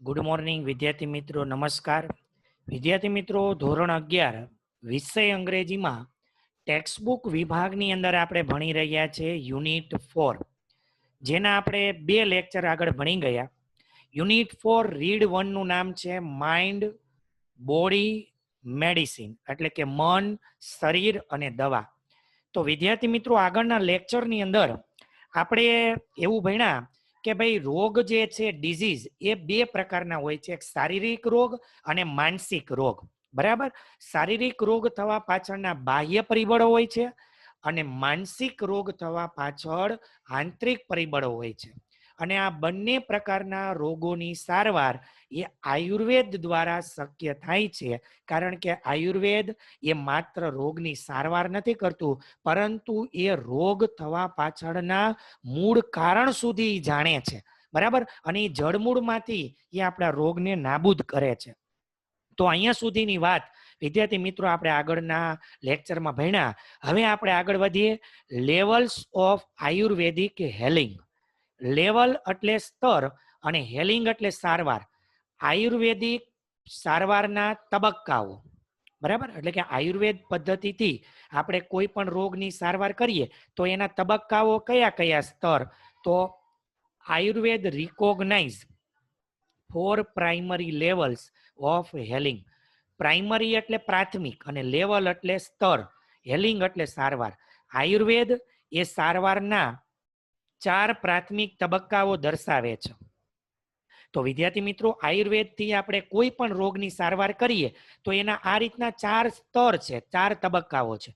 Good morning વિદ્યાર્થી મિત્રો, નમસ્કાર. વિદ્યાર્થી મિત્રો, ધોરણ 11 વિષય અંગ્રેજીમાં ટેક્સ્ટબુક વિભાગની અંદર આપણે ભણી રહ્યા છે યુનિટ 4, જેના આપણે 2 લેક્ચર આગળ ભણી ગયા. યુનિટ 4 રીડ 1 નું નામ છે માઇન્ડ બોડી મેડિસિન, એટલે કે મન, શરીર અને દવા. તો વિદ્યાર્થી મિત્રો, આગળના લેક્ચરની અંદર આપણે એવું ભણ્યા કે ભાઈ રોગ જે છે ડિઝીઝ એ 2 પ્રકારના હોય છે, એક શારીરિક રોગ અને માનસિક રોગ. બરાબર. શારીરિક રોગ થવા પાછળના બાહ્ય પરિબળો હોય છે અને માનસિક રોગ થવા પાછળ આંતરિક પરિબળો હોય છે. અને આ બંને પ્રકારના રોગોની સારવાર એ આયુર્વેદ દ્વારા શક્ય થાય છે, કારણ કે આયુર્વેદ એ માત્ર રોગની સારવાર નથી કરતું, પરંતુ એ રોગ થવા પાછળના મૂળ કારણ સુધી જાણે છે. બરાબર. અને એ જડમૂળમાંથી એ આપણા રોગને નાબૂદ કરે છે. તો અહીંયા સુધીની વાત વિદ્યાર્થી મિત્રો આપણે આગળના લેક્ચરમાં ભણ્યા. હવે આપણે આગળ વધીએ. Levels of ayurvedic healing. Level એટલે સ્તર અને હેલિંગ એટલે સારવાર. આયુર્વેદિક સારવારના તબક્કાઓ. બરાબર. એટલે કે આયુર્વેદ પદ્ધતિથી આપણે કોઈ પણ રોગની સારવાર કરીએ તો એના તબક્કાઓ કયા કયા સ્તર? તો Ayurveda recognise 4 primary levels of healing. Primary એટલે પ્રાથમિક અને લેવલ એટલે સ્તર, હેલિંગ એટલે સારવાર. આયુર્વેદ એ સારવારના 4 પ્રાથમિક તબક્કાઓ દર્શાવે છે. તો વિદ્યાર્થી મિત્રો, આયુર્વેદથી આપણે કોઈ પણ રોગની સારવાર કરીએ તો એના આ રીતના 4 સ્તર છે, 4 તબક્કાઓ છે.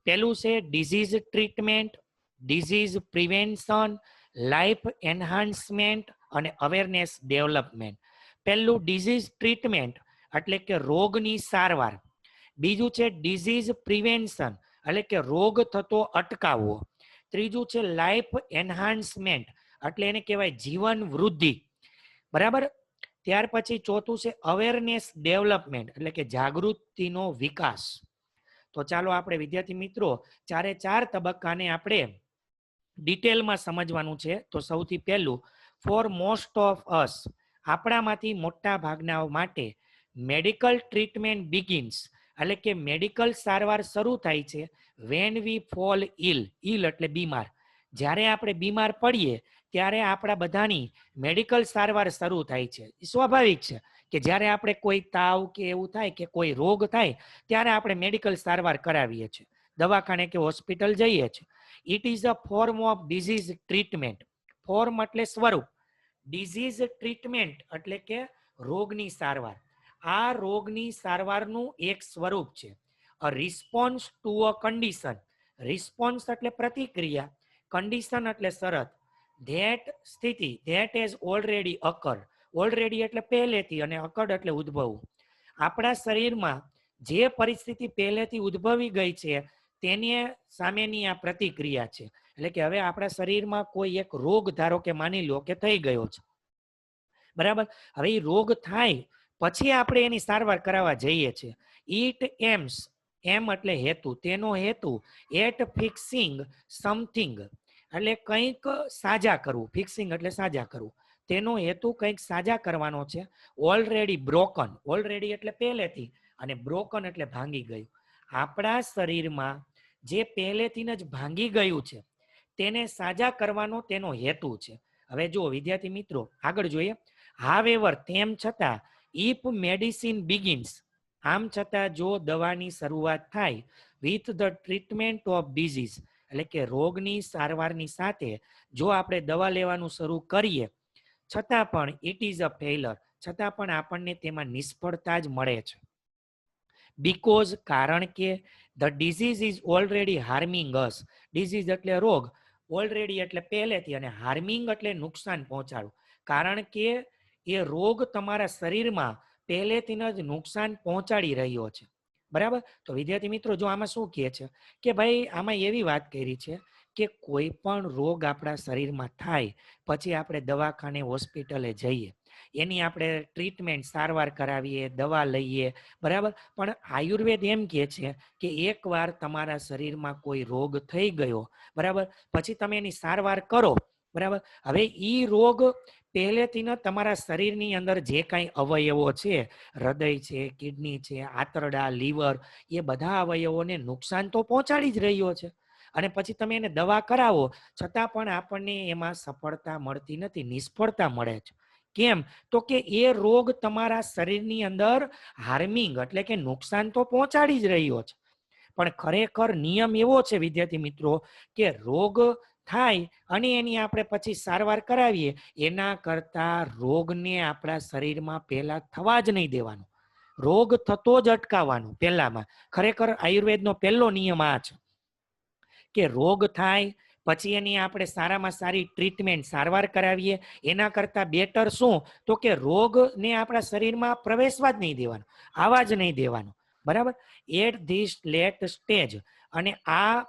પહેલું છે disease treatment, disease prevention, life enhancement અને અવેરનેસ ડેવલપમેન્ટ. પહેલું ડિઝીઝ ટ્રીટમેન્ટ એટલે કે રોગની સારવાર. બીજું છે ડિઝીઝ પ્રિવેન્શન એટલે કે રોગ થતો અટકાવવો. ત્રીજું છે લાઈફ એન્હાન્સમેન્ટ એટલે એને કહેવાય જીવન વૃદ્ધિ. બરાબર. ત્યાર પછી ચોથું છે અવેરનેસ ડેવલપમેન્ટ એટલે કે જાગૃતિનો વિકાસ. તો ચાલો આપણે વિદ્યાર્થી મિત્રો 4 તબક્કાને આપણે ડિટેલમાં સમજવાનું છે. તો સૌથી પહેલું, ફોર મોસ્ટ ઓફ અસ, આપણામાંથી મોટા ભાગના માટે મેડિકલ ટ્રીટમેન્ટ બિગિન્સ એટલે કે મેડિકલ સારવાર શરૂ થાય છે વેન વી ફોલ ઇલ. ઇલ એટલે બીમાર. જ્યારે આપણે બીમાર પડીએ ત્યારે આપણા બધાની મેડિકલ સારવાર શરૂ થાય છે. એ સ્વાભાવિક છે કે જ્યારે આપણે કોઈ તાવ કે એવું થાય કે કોઈ રોગ થાય ત્યારે આપણે મેડિકલ સારવાર કરાવીએ છીએ, દવાખાને કે હોસ્પિટલ જઈએ છીએ. It is a form of disease treatment. Form એટલે સ્વરૂપ, ડિઝીઝ ટ્રીટમેન્ટ એટલે કે રોગની સારવાર. આ રોગની સારવારનું એક સ્વરૂપ છે. A response to a condition. Response એટલે પ્રતિક્રિયા, કન્ડિશન એટલે શરત. ધેટ સ્થિતિ, that has already occur. Already એટલે પહેલેથી અને અકર્ડ એટલે ઉદ્ભવવું. આપણા શરીરમાં જે પરિસ્થિતિ પહેલેથી ઉદ્ભવી ગઈ છે તેની સામેની આ પ્રતિક્રિયા છે. એટલે કે હવે આપણા શરીરમાં કોઈ એક રોગ ધારો કે માની લો કે થઈ ગયો છે. બરાબર. હવે એ રોગ થાય પછી આપણે એની સારવાર કરાવવા જઈએ છીએ. ઇટ એમ્સ, એમ એટલે હેતુ, તેનો હેતુ એટ ફિક્સિંગ સમથિંગ એટલે કંઈક સાજા કરવું. ફિક્સિંગ એટલે સાજા કરવું. તેનો હેતુ કંઈક સાજા કરવાનો છે. ઓલરેડી બ્રોકન, ઓલરેડી એટલે પહેલેથી, અને બ્રોકન એટલે ભાંગી ગયું. આપણા શરીરમાં જે પહેલેથી જ ભાંગી ગયું છે તેને સાજા કરવાનો તેનો હેતુ છે. હવે જો વિદ્યાર્થી મિત્રો આગળ જોઈએ. હાવેવર, તેમ છતાં, ઇફ મેડિસિન બિગિન્સ, આમ છતાં જો દવાની શરૂઆત થાય with the treatment of disease એટલે કે રોગની સારવારની સાથે જો આપણે દવા લેવાનું શરૂ કરીએ છતાં પણ ઇટ ઇઝ અ ફેલર, છતાં પણ આપણને તેમાં નિષ્ફળતા જ મળે છે. બીકોઝ, કારણ કે the disease is already harming us. Disease એટલે રોગ, ઓલરેડી એટલે પહેલેથી, અને હાર્મિંગ એટલે નુકસાન પહોંચાડવું. કારણ કે એ રોગ તમારા શરીરમાં પહેલેથી જ નુકસાન પહોંચાડી રહ્યો છે. બરાબર. તો વિદ્યાર્થી મિત્રો જો આમાં શું કહે છે કે ભાઈ આમાં એવી વાત કરી છે કે કોઈ પણ રોગ આપણા શરીરમાં થાય પછી આપણે દવાખાને હોસ્પિટલે જઈએ, એની આપણે ટ્રીટમેન્ટ સારવાર કરાવીએ, દવા લઈએ. બરાબર. પણ આયુર્વેદ એમ કહે છે કે એકવાર તમારા શરીરમાં કોઈ રોગ થઈ ગયો, બરાબર, પછી તમે એની સારવાર કરો. બરાબર. હવે ઈ રોગ પહેલેથી ન તમારા શરીરની અંદર જે કાંઈ અવયવો છે, હૃદય છે, કિડની છે, આંતરડા, લીવર, એ બધા અવયવોને નુકસાન તો પહોંચાડી જ રહ્યો છે. અને પછી તમે એને દવા કરાવો છતાં પણ આપણને એમાં સફળતા મળતી નથી, નિષ્ફળતા મળે છે. કેમ? તો કે એ રોગ તમારા શરીરની અંદર હાર્મિંગ એટલે કે નુકસાન તો પહોંચાડી જ રહ્યો છે. પણ ખરેખર નિયમ એવો છે વિદ્યાર્થી મિત્રો કે રોગ થાય અને એની આપણે પછી સારવાર કરાવીએ એના કરતા રોગને આપણા શરીરમાં પહેલા થવા જ નહીં દેવાનો. રોગ થતો જ અટકાવવાનો પહેલામાં. ખરેખર આયુર્વેદનો પહેલો નિયમ આ છે કે રોગ થાય પછી એની આપણે સારામાં સારી ટ્રીટમેન્ટ સારવાર કરાવીએ એના કરતા બેટર શું તો કે રોગને આપણા શરીરમાં પ્રવેશવા જ નહીં દેવાનો, આવા જ નહીં દેવાનો. બરાબર? એટ ધીસ લેટ સ્ટેજ, અને આ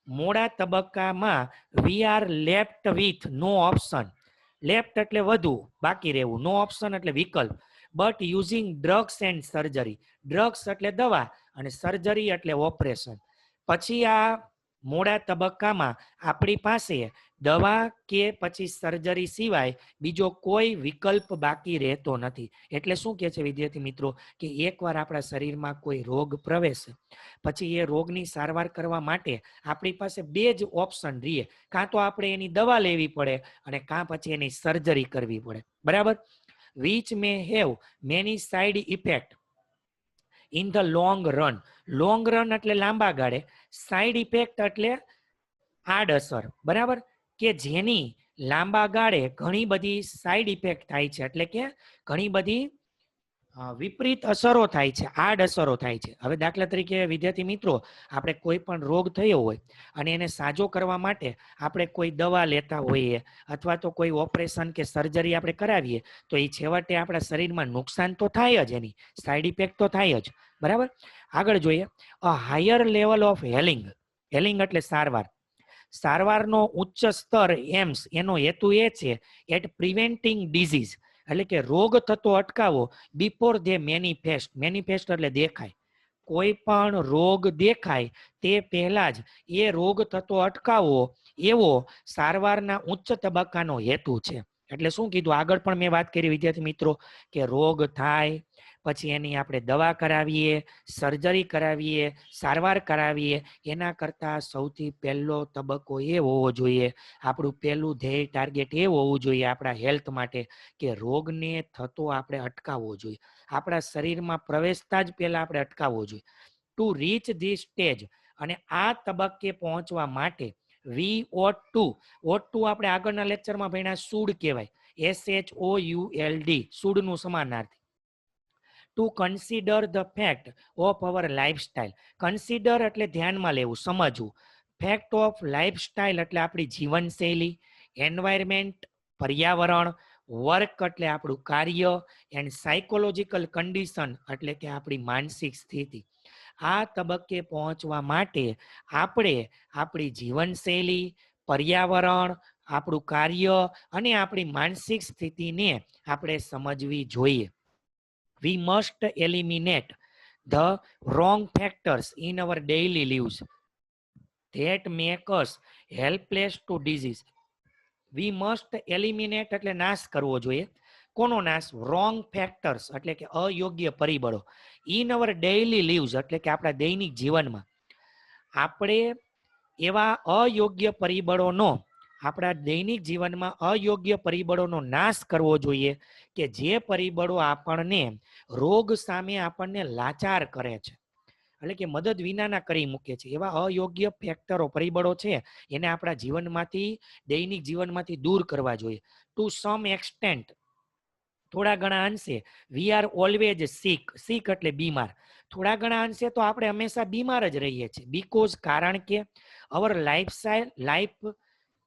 મોડા તબક્કામાં we are left with no option. Left એટલે વધુ, બાકી રહેવું. નો ઓપ્શન એટલે વિકલ્પ. But using drugs and surgery. Drugs એટલે દવા અને સર્જરી એટલે ઓપરેશન. પછી આ મોડા તબક્કામાં આપણી પાસે દવા કે પછી સર્જરી સિવાય બીજો કોઈ વિકલ્પ બાકી રહેતો નથી. એટલે શું કહે છે વિદ્યાર્થી મિત્રો કે એકવાર આપણા શરીરમાં કોઈ રોગ પ્રવેશે પછી એ રોગની સારવાર કરવા માટે આપણી પાસે બે જ ઓપ્શન રહીએ. કાં તો આપણે એની દવા લેવી પડે અને કાં પછી એની સર્જરી કરવી પડે. બરાબર? Which may have many side effect in the long run. Long run એટલે લાંબા ગાળે, સાઇડ ઇફેક્ટ એટલે આડઅસર. બરાબર? કે જેની લાંબા ગાળે ઘણી બધી સાઇડ ઇફેક્ટ થાય છે, એટલે કે ઘણી બધી વિપરીત અસરો થાય છે, આડઅસરો થાય છે. હવે દાખલા તરીકે વિદ્યાર્થી મિત્રો આપણે કોઈ પણ રોગ થયો હોય અને એને સાજો કરવા માટે આપણે કોઈ દવા લેતા હોઈએ અથવા તો કોઈ ઓપરેશન કે સર્જરી આપણે કરાવીએ તો એ છેવટે આપણા શરીરમાં નુકસાન તો થાય જ, એની સાઈડ ઇફેક્ટ તો થાય જ. બરાબર? આગળ જોઈએ અ હાયર લેવલ ઓફ હેલિંગ. હેલિંગ એટલે સારવાર. સારવારનો ઉચ્ચ સ્તર એમ્સ, એનો હેતુ એ છે એટ પ્રિવેન્ટિંગ ડિઝીઝ, એટલે કે રોગ થતો અટકાવો બિફોર ધે મેનિફેસ્ટ. મેનિફેસ્ટ એટલે દેખાય. કોઈ પણ રોગ દેખાય તે પહેલા જ એ રોગ થતો અટકાવવો એવો સારવારના ઉચ્ચ તબક્કાનો હેતુ છે. એટલે શું કીધું? આગળ પણ મેં વાત કરી વિદ્યાર્થી મિત્રો કે રોગ થાય પછી એની આપણે દવા કરાવીએ, સર્જરી કરાવીએ, સારવાર કરાવીએ, એના કરતાં સૌથી પહેલો તબક્કો એ હોવો જોઈએ, આપણું પહેલું ધ્યેય ટાર્ગેટ એ હોવું જોઈએ આપણા હેલ્થ માટે કે રોગને થતો આપણે અટકાવવો જોઈએ. આપણા શરીરમાં પ્રવેશતા જ પહેલા આપણે અટકાવવો જોઈએ. ટુ રીચ ધીસ સ્ટેજ, અને આ તબક્કે પહોંચવા માટે વી ઓટ ટુ આપણે આગળના લેક્ચરમાં ભણ્યા સૂડ કહેવાય. SHOULD, સૂડનું સમાનાર્થી. Two consider the fact of our lifestyle. Consider એટલે ધ્યાનમાં લેવું, સમજવું. ફેક્ટ ઓફ લાઈફસ્ટાઈલ એટલે આપણી જીવનશૈલી. એન્વાયરમેન્ટ પર્યાવરણ. વર્ક એટલે આપણું કાર્ય. એન્ડ સાયકોલોજીકલ કન્ડિશન એટલે કે આપણી માનસિક સ્થિતિ. આ તબક્કે પહોંચવા માટે આપણે આપણી જીવનશૈલી, પર્યાવરણ, આપણું કાર્ય અને આપણી માનસિક સ્થિતિને આપણે સમજવી જોઈએ. We must eliminate the wrong factors in our daily lives that make us helpless to disease. We must eliminate એટલે નાશ કરવો જોઈએ. કોનો નાશ? wrong factors એટલે કે અયોગ્ય પરિબળો. in our daily lives એટલે કે આપણા દૈનિક જીવનમાં આપણે એવા અયોગ્ય પરિબળોનો આપણા દૈનિક જીવનમાં અયોગ્ય પરિબળોનો નાશ કરવો જોઈએ કે જે પરિબળો આપણને રોગ સામે આપણને લાચાર કરે છે, એટલે કે મદદ વિનાના કરી મૂકે છે. એવા અયોગ્ય ફેક્ટરો, પરિબળો છે એને આપણા જીવનમાંથી, દૈનિક જીવનમાંથી દૂર કરવા જોઈએ. ટુ સમ એક્સટેન્ટ, થોડા ઘણા અંશે વી આર ઓલવેઝ સિક. સિક એટલે બીમાર. થોડા ઘણા અંશે તો આપણે હંમેશા બીમાર જ રહીએ છીએ. બીકોઝ કારણ કે our life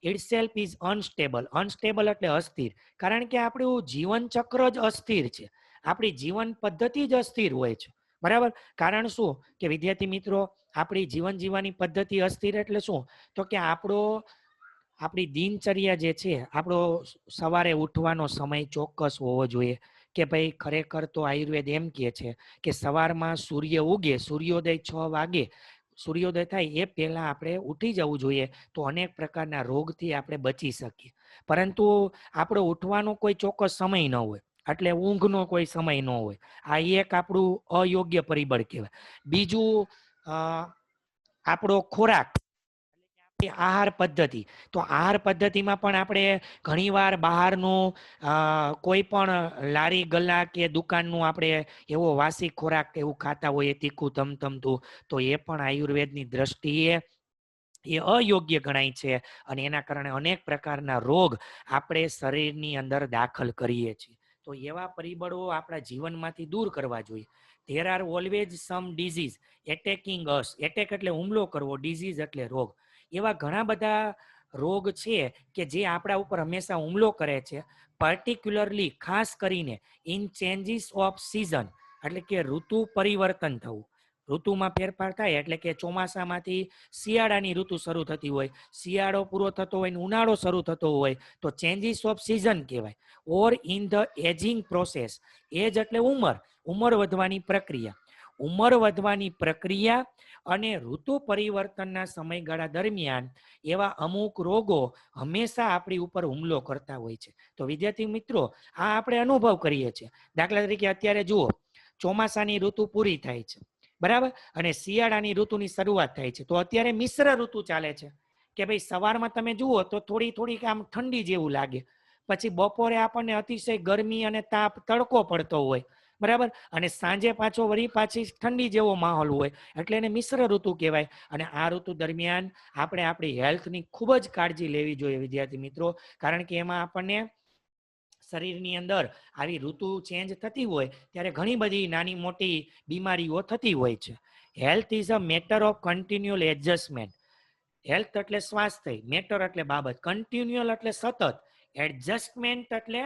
itself is unstable. Unstable એટલે અસ્થિર. કારણ કે આપણું જીવન ચક્ર જ અસ્થિર છે, આપણી જીવન પદ્ધતિ જ અસ્થિર હોય છે. બરાબર? કારણ શું કે વિદ્યાર્થી મિત્રો આપણી જીવન જીવવાની પદ્ધતિ અસ્થિર એટલે શું તો કે આપણી દિનચર્યા જે છે, આપણો સવારે ઉઠવાનો સમય ચોક્કસ હોવો જોઈએ. કે ભાઈ ખરેખર તો આયુર્વેદ એમ કહે છે કે સવારમાં સૂર્ય ઉગે, સૂર્યોદય 6 વાગે સૂર્યોદય થાય એ પહેલા આપણે ઉઠી જવું જોઈએ તો અનેક પ્રકારના રોગથી આપણે બચી શકીએ. પરંતુ આપણો ઉઠવાનો કોઈ ચોક્કસ સમય ન હોય, એટલે ઊંઘનો કોઈ સમય ન હોય. આ એક આપણું અયોગ્ય પરિબળ કહેવાય. બીજું આપણો ખોરાક, આહાર પદ્ધતિ. તો આહાર પદ્ધતિમાં પણ આપણે ઘણીવાર બહારનું કોઈ પણ લારી ગલ્લા કે દુકાનનું આપણે એવો વાસી ખોરાક એવું ખાતા હોઈએ, તીખું ધમધમતું, તો એ પણ આયુર્વેદની દ્રષ્ટિએ એ અયોગ્ય ગણાય છે અને એના કારણે અનેક પ્રકારના રોગ આપણે શરીરની અંદર દાખલ કરીએ છીએ. તો એવા પરિબળો આપણા જીવનમાંથી દૂર કરવા જોઈએ. There are always some disease attacking us. Attack એટલે હુમલો કરવો, ડિઝીઝ એટલે રોગ. એવા ઘણા બધા રોગ છે કે જે આપણા ઉપર હંમેશા હુમલો કરે છે, પર્ટિક્યુલરલી ખાસ કરીને ઇન ચેન્જીસ ઓફ સિઝન, એટલે કે ઋતુ પરિવર્તન થવું. ઋતુમાં ફેરફાર થાય એટલે કે ચોમાસામાંથી શિયાળાની ઋતુ શરૂ થતી હોય, શિયાળો પૂરો થતો હોય ને ઉનાળો શરૂ થતો હોય તો ચેન્જીસ ઓફ સિઝન કહેવાય. Or in the ageing process. Age એટલે ઉંમર વધવાની પ્રક્રિયા. ઉંમર વધવાની પ્રક્રિયા અને ઋતુ પરિવર્તનના સમયગાળા દરમિયાન એવા અમુક રોગો હંમેશા આપણી ઉપર હુમલો કરતા હોય છે. તો વિદ્યાર્થી મિત્રો, આ આપણે અનુભવ કરીએ છીએ. દાખલા તરીકે અત્યારે જુઓ, ચોમાસાની ઋતુ પૂરી થાય છે, બરાબર, અને શિયાળાની ઋતુની શરૂઆત થાય છે. તો અત્યારે મિશ્ર ઋતુ ચાલે છે કે ભાઈ સવારમાં તમે જુઓ તો થોડીક આમ ઠંડી જેવું લાગે, પછી બપોરે આપણને અતિશય ગરમી અને તાપ, તડકો પડતો હોય, બરાબર, અને સાંજે પાછો વળી પાછી ઠંડી જેવો માહોલ હોય, એટલે એને મિશ્ર ઋતુ કહેવાય. અને આ ઋતુ દરમિયાન આપણે આપણી હેલ્થની ખૂબ જ કાળજી લેવી જોઈએ વિદ્યાર્થી મિત્રો, કારણ કે એમાં આપણને શરીરની અંદર આવી ઋતુ ચેન્જ થતી હોય ત્યારે ઘણી બધી નાની મોટી બીમારીઓ થતી હોય છે. Health is a matter of કન્ટિન્યુઅલ adjustment. Health એટલે સ્વાસ્થ્ય, મેટર એટલે બાબત, કન્ટિન્યુઅલ એટલે સતત, એડજસ્ટમેન્ટ એટલે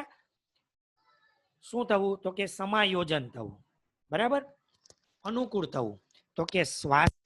શું થવું, તો કે સમાયોજન થવું, બરાબર, અનુકૂળ થવું. તો કે સ્વાસ્થ્ય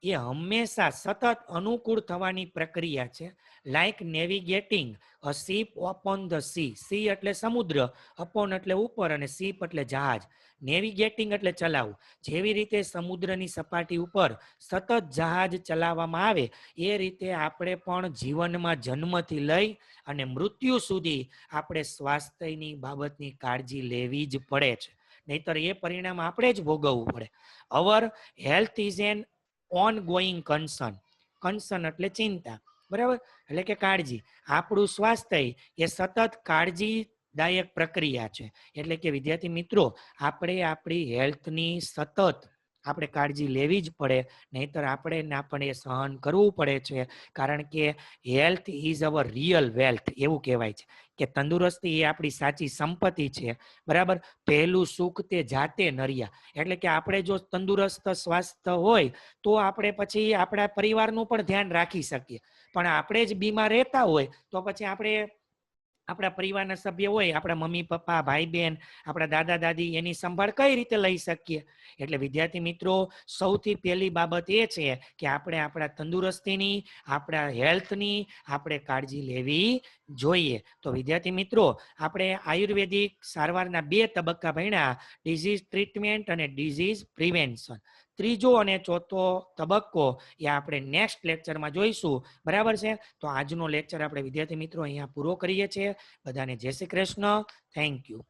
એ હંમેશા સતત અનુકૂળ થવાની પ્રક્રિયા છે. Like navigating a ship upon the sea. Sea એટલે સમુદ્ર, અપોન એટલે ઉપર, અને શીપ એટલે જહાજ. નેવિગેટિંગ એટલે ચલાવવું. જેવી રીતે સમુદ્રની સપાટી ઉપર સતત જહાજ ચલાવવામાં આવે, એ રીતે આપણે પણ જીવનમાં જન્મથી લઈ અને મૃત્યુ સુધી આપણે સ્વાસ્થ્યની બાબતની કાળજી લેવી જ પડે છે, નહીતર એ પરિણામ આપણે જ ભોગવવું પડે. અવર health is an on going concern. Concern એટલે ચિંતા, બરાબર, એટલે કે કાળજી. આપણું સ્વાસ્થ્ય એ સતત કાળજીદાયક પ્રક્રિયા છે. એટલે કે વિદ્યાર્થી મિત્રો, આપણે આપણી હેલ્થની સતત આપણે કાળજી લેવી જ પડે, નહીતર આપણે સહન કરવું પડે છે. કારણ કે health is our real wealth, એવું કહેવાય છે કે તંદુરસ્તી એ આપણી સાચી સંપત્તિ છે, બરાબર. પહેલું સુખ તે જાતે નર્યા. એટલે કે આપણે જો તંદુરસ્ત સ્વાસ્થ્ય હોય તો આપણે પછી આપણા પરિવારનું પણ ધ્યાન રાખી શકીએ. પણ આપણે જ બીમાર રહેતા હોય તો પછી આપણે આપણા પરિવારના સભ્ય હોય, આપણા મમ્મી પપ્પા, ભાઈ બહેન, આપણા દાદા દાદી, એની સંભાળ કઈ રીતે લઈ શકીએ? એટલે વિદ્યાર્થી મિત્રો, સૌથી પહેલી બાબત એ છે કે આપણે આપણા તંદુરસ્તીની, આપણા હેલ્થની આપણે કાળજી લેવી જોઈએ. તો વિદ્યાર્થી મિત્રો, આપણે આયુર્વેદિક સારવારના 2 તબક્કા ભણ્યા, ડિઝીઝ ટ્રીટમેન્ટ અને ડિઝીઝ પ્રિવેન્શન. ત્રીજો અને ચોથો તબક્કો એ આપણે નેક્સ્ટ લેક્ચરમાં જોઈશું, બરાબર છે. તો આજનો લેક્ચર આપણે વિદ્યાર્થી મિત્રો અહીંયા પૂરો કરીએ છીએ. બધાને જય શ્રી કૃષ્ણ. Thank you.